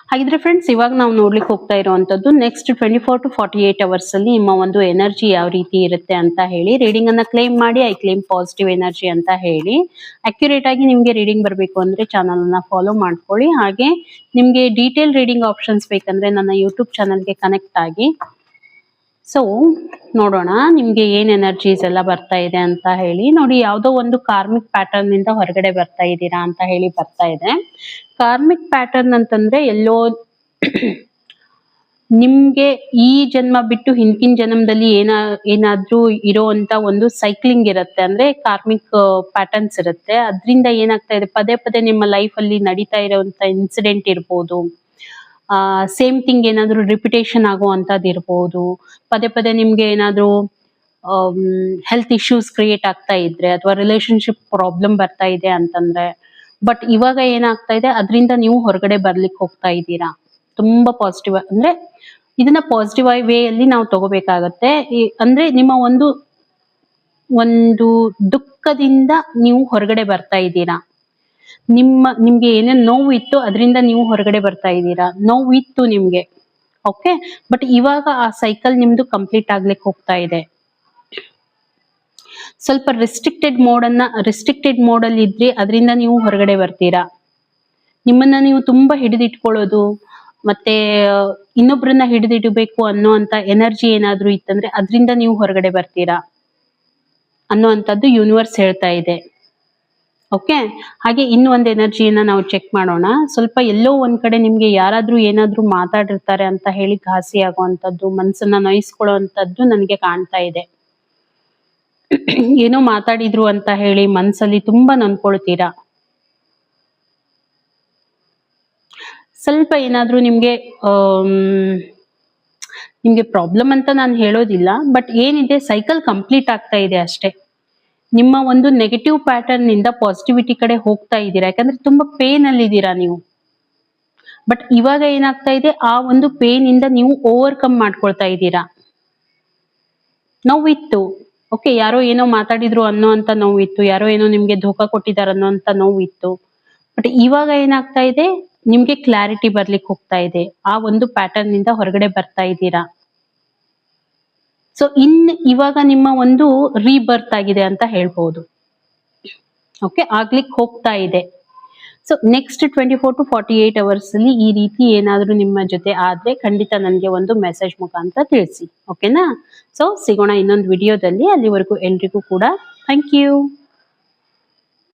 ಹಾಗಿದ್ರೆ ಫ್ರೆಂಡ್ಸ್, ಇವಾಗ ನಾವು ನೋಡ್ಲಿಕ್ಕೆ ಹೋಗ್ತಾ ಇರುವಂತದ್ದು ನೆಕ್ಸ್ಟ್ 24 to 48 hours ಅಲ್ಲಿ ನಿಮ್ಮ ಒಂದು ಎನರ್ಜಿ ಯಾವ ರೀತಿ ಇರುತ್ತೆ ಅಂತ ಹೇಳಿ ರೀಡಿಂಗ್ ಅನ್ನ ಕ್ಲೇಮ್ ಮಾಡಿ. ಐ ಕ್ಲೇಮ್ ಪಾಸಿಟಿವ್ ಎನರ್ಜಿ ಅಂತ ಹೇಳಿ ಅಕ್ಯುರೇಟ್ ಆಗಿ ನಿಮ್ಗೆ ರೀಡಿಂಗ್ ಬರಬೇಕು ಅಂದ್ರೆ ಚಾನಲ್ ಅನ್ನ ಫಾಲೋ ಮಾಡ್ಕೊಳ್ಳಿ. ಹಾಗೆ ನಿಮ್ಗೆ ಡೀಟೇಲ್ ರೀಡಿಂಗ್ ಆಪ್ಷನ್ಸ್ ಬೇಕಂದ್ರೆ ನನ್ನ ಯೂಟ್ಯೂಬ್ ಚಾನಲ್ಗೆ ಕನೆಕ್ಟ್ ಆಗಿ. ಸೊ ನೋಡೋಣ ನಿಮ್ಗೆ ಏನ್ ಎನರ್ಜೀಸ್ ಎಲ್ಲ ಬರ್ತಾ ಇದೆ ಅಂತ ಹೇಳಿ. ನೋಡಿ, ಯಾವುದೋ ಒಂದು ಕಾರ್ಮಿಕ್ ಪ್ಯಾಟರ್ನ್ ನಿಂದ ಹೊರಗಡೆ ಬರ್ತಾ ಇದ್ದೀರಾ ಅಂತ ಹೇಳಿ ಬರ್ತಾ ಇದೆ. ಕಾರ್ಮಿಕ್ ಪ್ಯಾಟರ್ನ್ ಅಂತಂದ್ರೆ ಎಲ್ಲೋ ನಿಮ್ಗೆ ಈ ಜನ್ಮ ಬಿಟ್ಟು ಹಿಂದಿನ ಜನ್ಮದಲ್ಲಿ ಏನಾದ್ರೂ ಇರೋಂತ ಒಂದು ಸೈಕ್ಲಿಂಗ್ ಇರುತ್ತೆ, ಅಂದ್ರೆ ಕಾರ್ಮಿಕ್ ಪ್ಯಾಟರ್ನ್ಸ್ ಇರುತ್ತೆ. ಅದರಿಂದ ಏನಾಗ್ತಾ ಇದೆ, ಪದೇ ಪದೇ ನಿಮ್ಮ ಲೈಫ್ ಅಲ್ಲಿ ನಡೀತಾ ಇರುವಂತ ಇನ್ಸಿಡೆಂಟ್ ಇರ್ಬೋದು, ಸೇಮ್ ಥಿಂಗ್ ಏನಾದ್ರು ರಿಪಿಟೇಷನ್ ಆಗುವಂತದ್ದು ಇರ್ಬೋದು, ಪದೇ ಪದೇ ನಿಮ್ಗೆ ಏನಾದ್ರು ಹೆಲ್ತ್ ಇಶ್ಯೂಸ್ ಕ್ರಿಯೇಟ್ ಆಗ್ತಾ ಇದ್ರೆ ಅಥವಾ ರಿಲೇಶನ್ಶಿಪ್ ಪ್ರಾಬ್ಲಮ್ ಬರ್ತಾ ಇದೆ ಅಂತಂದ್ರೆ. ಬಟ್ ಇವಾಗ ಏನಾಗ್ತಾ ಇದೆ, ಅದರಿಂದ ನೀವು ಹೊರಗಡೆ ಬರ್ಲಿಕ್ಕೆ ಹೋಗ್ತಾ ಇದ್ದೀರಾ. ತುಂಬಾ ಪಾಸಿಟಿವ್, ಅಂದ್ರೆ ಇದನ್ನ ಪಾಸಿಟಿವ್ ವೇ ಅಲ್ಲಿ ನಾವು ತಗೋಬೇಕಾಗತ್ತೆ. ಅಂದ್ರೆ ನಿಮ್ಮ ಒಂದು ದುಃಖದಿಂದ ನೀವು ಹೊರಗಡೆ ಬರ್ತಾ ಇದ್ದೀರಾ. ನಿಮ್ಗೆ ಏನೇನ್ ನೋವು ಇತ್ತು ಅದರಿಂದ ನೀವು ಹೊರಗಡೆ ಬರ್ತಾ ಇದ್ದೀರಾ. ನೋವು ಇತ್ತು ನಿಮ್ಗೆ, ಓಕೆ, ಬಟ್ ಇವಾಗ ಆ ಸೈಕಲ್ ನಿಮ್ದು ಕಂಪ್ಲೀಟ್ ಆಗ್ಲಿಕ್ಕೆ ಹೋಗ್ತಾ ಇದೆ. ಸ್ವಲ್ಪ ರಿಸ್ಟ್ರಿಕ್ಟೆಡ್ ಮೋಡ್ ಅಲ್ಲಿ ಇದ್ರಿ, ಅದರಿಂದ ನೀವು ಹೊರಗಡೆ ಬರ್ತೀರಾ. ನಿಮ್ಮನ್ನ ನೀವು ತುಂಬಾ ಹಿಡಿದಿಟ್ಕೊಳ್ಳೋದು ಮತ್ತೆ ಇನ್ನೊಬ್ರನ್ನ ಹಿಡಿದಿಡಬೇಕು ಅನ್ನೋ ಅಂತ ಎನರ್ಜಿ ಏನಾದ್ರೂ ಇತ್ತಂದ್ರೆ ಅದರಿಂದ ನೀವು ಹೊರಗಡೆ ಬರ್ತೀರಾ ಅನ್ನೋಂಥದ್ದು ಯೂನಿವರ್ಸ್ ಹೇಳ್ತಾ ಇದೆ. ಓಕೆ, ಹಾಗೆ ಇನ್ನು ಒಂದು ಎನರ್ಜಿಯನ್ನ ನಾವು ಚೆಕ್ ಮಾಡೋಣ. ಸ್ವಲ್ಪ ಎಲ್ಲೋ ಒಂದ್ ಕಡೆ ನಿಮ್ಗೆ ಯಾರಾದ್ರೂ ಏನಾದ್ರೂ ಮಾತಾಡಿರ್ತಾರೆ ಅಂತ ಹೇಳಿ ಘಾಸಿ ಆಗುವಂತದ್ದು, ಮನ್ಸನ್ನ ನೋಯಿಸ್ಕೊಳ್ಳುವಂತದ್ದು ನನಗೆ ಕಾಣ್ತಾ ಇದೆ. ಏನೋ ಮಾತಾಡಿದ್ರು ಅಂತ ಹೇಳಿ ಮನ್ಸಲ್ಲಿ ತುಂಬಾ ನೊಂದ್ಕೊಳ್ತೀರಾ. ಸ್ವಲ್ಪ ಏನಾದ್ರೂ ನಿಮ್ಗೆ ಪ್ರಾಬ್ಲಮ್ ಅಂತ ನಾನು ಹೇಳೋದಿಲ್ಲ, ಬಟ್ ಏನಿದೆ ಸೈಕಲ್ ಕಂಪ್ಲೀಟ್ ಆಗ್ತಾ ಇದೆ ಅಷ್ಟೇ. ನಿಮ್ಮ ಒಂದು ನೆಗೆಟಿವ್ ಪ್ಯಾಟರ್ನ್ ನಿಂದ ಪಾಸಿಟಿವಿಟಿ ಕಡೆ ಹೋಗ್ತಾ ಇದ್ದೀರಾ, ಯಾಕಂದ್ರೆ ತುಂಬಾ ಪೇನ್ ಅಲ್ಲಿ ಇದ್ದೀರಾ ನೀವು. ಬಟ್ ಇವಾಗ ಏನಾಗ್ತಾ ಇದೆ, ಆ ಒಂದು ಪೇನ್ ಇಂದ ನೀವು ಓವರ್ಕಮ್ ಮಾಡ್ಕೊಳ್ತಾ ಇದ್ದೀರಾ. ನೋವಿತ್ತು, ಓಕೆ, ಯಾರೋ ಏನೋ ಮಾತಾಡಿದ್ರು ಅನ್ನೋ ಅಂತ ನೋವಿತ್ತು, ಯಾರೋ ಏನೋ ನಿಮ್ಗೆ ಧೋಕಾ ಕೊಟ್ಟಿದ್ದಾರೆ ಅನ್ನೋ ಅಂತ ನೋವಿತ್ತು. ಬಟ್ ಇವಾಗ ಏನಾಗ್ತಾ ಇದೆ, ನಿಮ್ಗೆ ಕ್ಲಾರಿಟಿ ಬರ್ಲಿಕ್ಕೆ ಹೋಗ್ತಾ ಇದೆ. ಆ ಒಂದು ಪ್ಯಾಟರ್ನ್ ನಿಂದ ಹೊರಗಡೆ ಬರ್ತಾ ಇದ್ದೀರಾ. ಸೊ ಇವಾಗ ನಿಮ್ಮ ಒಂದು ರೀಬರ್ತ್ ಆಗಿದೆ ಅಂತ ಹೇಳ್ಬೋದು. ಓಕೆ, ಆಗ್ಲಿಕ್ಕೆ ಹೋಗ್ತಾ ಇದೆ. ಸೊ ನೆಕ್ಸ್ಟ್ 24 to 48 hours ಅಲ್ಲಿ ಈ ರೀತಿ ಏನಾದ್ರೂ ನಿಮ್ಮ ಜೊತೆ ಆದ್ರೆ ಖಂಡಿತ ನನಗೆ ಒಂದು ಮೆಸೇಜ್ ಮುಖಾಂತರ ತಿಳಿಸಿ, ಓಕೆನಾ. ಸೊ ಸಿಗೋಣ ಇನ್ನೊಂದು ವಿಡಿಯೋದಲ್ಲಿ. ಅಲ್ಲಿವರೆಗೂ ಎಲ್ರಿಗೂ ಕೂಡ ಥ್ಯಾಂಕ್ ಯು.